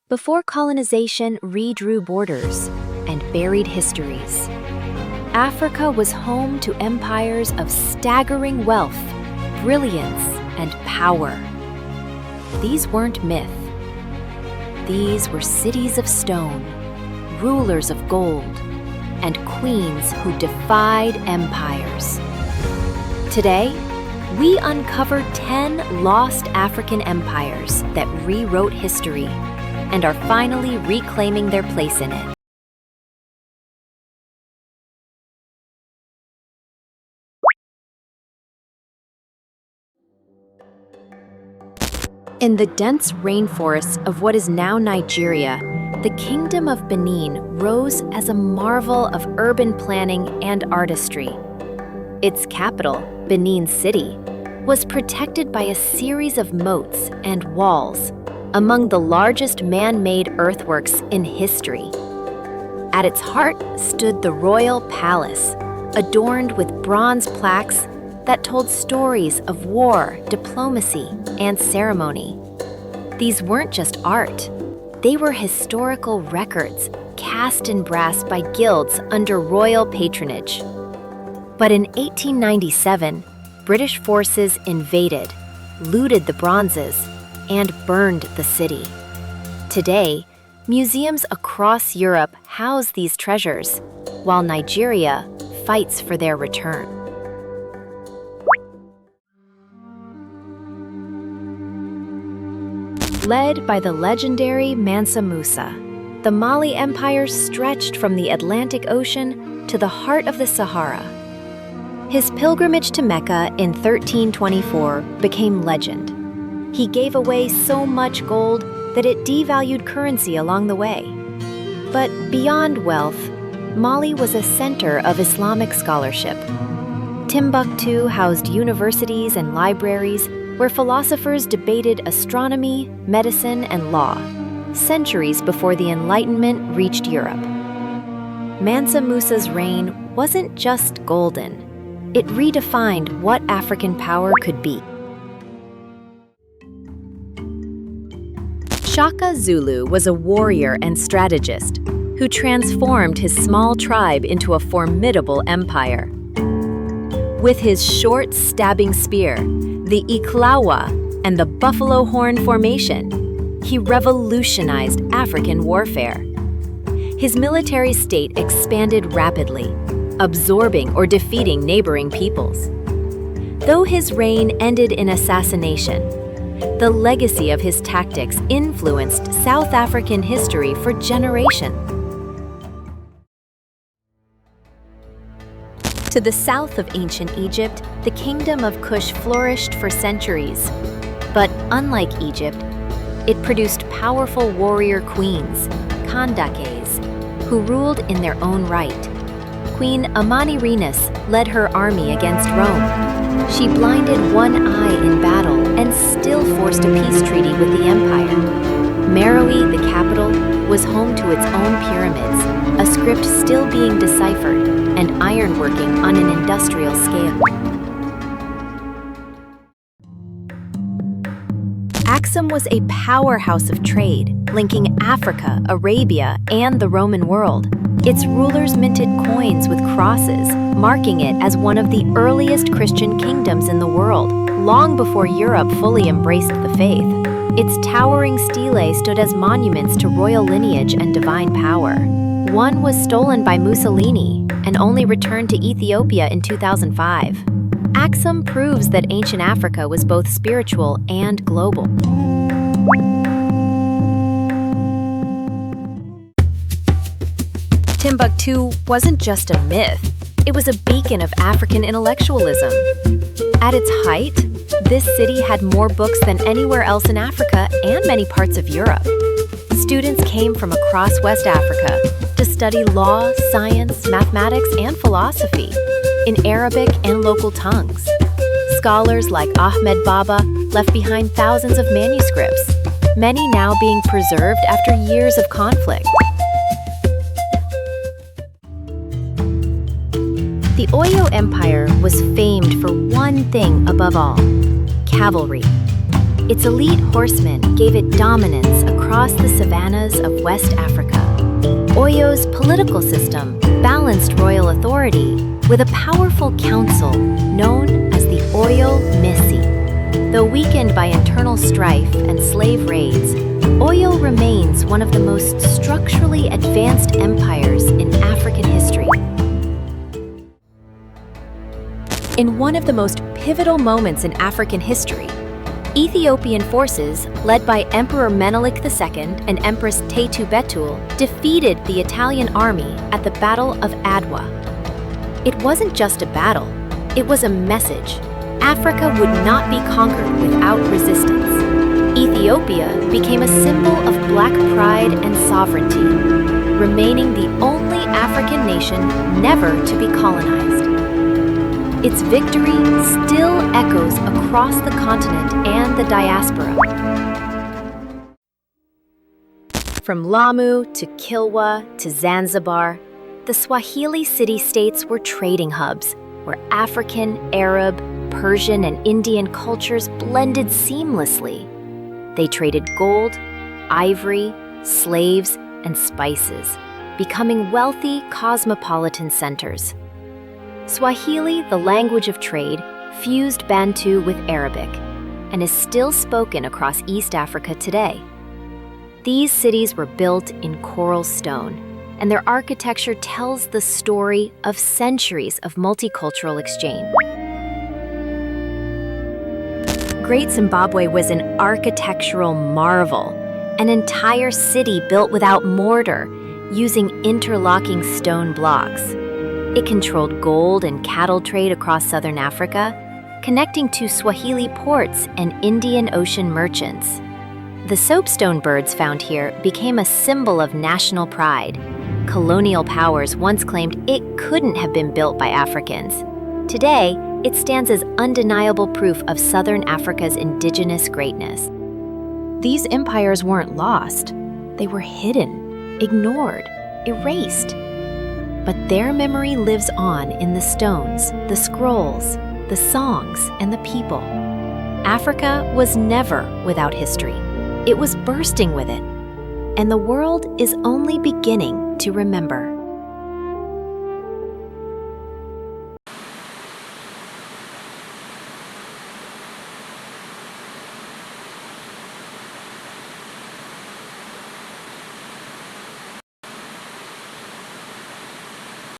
before colonization redrew borders and buried histories. Africa was home to empires of staggering wealth, brilliance, and power. These weren't myth. These were cities of stone, rulers of gold, and queens who defied empires. Today, we uncover 10 lost African empires that rewrote history and are finally reclaiming their place in it. In the dense rainforests of what is now Nigeria, the Kingdom of Benin rose as a marvel of urban planning and artistry. Its capital, Benin City, was protected by a series of moats and walls, among the largest man-made earthworks in history. At its heart stood the royal palace, adorned with bronze plaques that told stories of war, diplomacy, and ceremony. These weren't just art. They were historical records cast in brass by guilds under royal patronage. But in 1897, British forces invaded, looted the bronzes, and burned the city. Today, museums across Europe house these treasures, while Nigeria fights for their return. Led by the legendary Mansa Musa, the Mali Empire stretched from the Atlantic Ocean to the heart of the Sahara. His pilgrimage to Mecca in 1324 became legend. He gave away so much gold that it devalued currency along the way. But beyond wealth, Mali was a center of Islamic scholarship. Timbuktu housed universities and libraries where philosophers debated astronomy, medicine, and law, centuries before the Enlightenment reached Europe. Mansa Musa's reign wasn't just golden. It redefined what African power could be. Shaka Zulu was a warrior and strategist who transformed his small tribe into a formidable empire. With his short, stabbing spear, the Iklawa, and the buffalo horn formation, he revolutionized African warfare. His military state expanded rapidly, absorbing or defeating neighboring peoples. Though his reign ended in assassination, the legacy of his tactics influenced South African history for generations. To the south of ancient Egypt, the kingdom of Kush flourished for centuries. But unlike Egypt, it produced powerful warrior queens, Kandakes, who ruled in their own right. Queen Amanirenas led her army against Rome. She blinded one eye in battle and still forced a peace treaty with the empire. Meroë, the capital, was home to its own pyramids, a script still being deciphered, and ironworking on an industrial scale. Axum was a powerhouse of trade, linking Africa, Arabia, and the Roman world. Its rulers minted coins with crosses, marking it as one of the earliest Christian kingdoms in the world, long before Europe fully embraced the faith. Its towering stelae stood as monuments to royal lineage and divine power. One was stolen by Mussolini and only returned to Ethiopia in 2005. Axum proves that ancient Africa was both spiritual and global. Timbuktu wasn't just a myth, it was a beacon of African intellectualism. At its height, this city had more books than anywhere else in Africa and many parts of Europe. Students came from across West Africa to study law, science, mathematics, and philosophy in Arabic and local tongues. Scholars like Ahmed Baba left behind thousands of manuscripts, many now being preserved after years of conflict. The Oyo Empire was famed for one thing above all: cavalry. Its elite horsemen gave it dominance across across the savannas of West Africa. Oyo's political system balanced royal authority with a powerful council known as the Oyo Missi. Though weakened by internal strife and slave raids, Oyo remains one of the most structurally advanced empires in African history. In one of the most pivotal moments in African history, Ethiopian forces, led by Emperor Menelik II and Empress Tetu Betul, defeated the Italian army at the Battle of Adwa. It wasn't just a battle, it was a message. Africa would not be conquered without resistance. Ethiopia became a symbol of Black pride and sovereignty, remaining the only African nation never to be colonized. Its victory still echoes across the continent and the diaspora. From Lamu to Kilwa to Zanzibar, the Swahili city-states were trading hubs where African, Arab, Persian, and Indian cultures blended seamlessly. They traded gold, ivory, slaves, and spices, becoming wealthy cosmopolitan centers. Swahili, the language of trade, fused Bantu with Arabic and is still spoken across East Africa today. These cities were built in coral stone, and their architecture tells the story of centuries of multicultural exchange. Great Zimbabwe was an architectural marvel, an entire city built without mortar, using interlocking stone blocks. It controlled gold and cattle trade across southern Africa, connecting to Swahili ports and Indian Ocean merchants. The soapstone birds found here became a symbol of national pride. Colonial powers once claimed it couldn't have been built by Africans. Today, it stands as undeniable proof of southern Africa's indigenous greatness. These empires weren't lost. They were hidden, ignored, erased. But their memory lives on in the stones, the scrolls, the songs, and the people. Africa was never without history. It was bursting with it. And the world is only beginning to remember.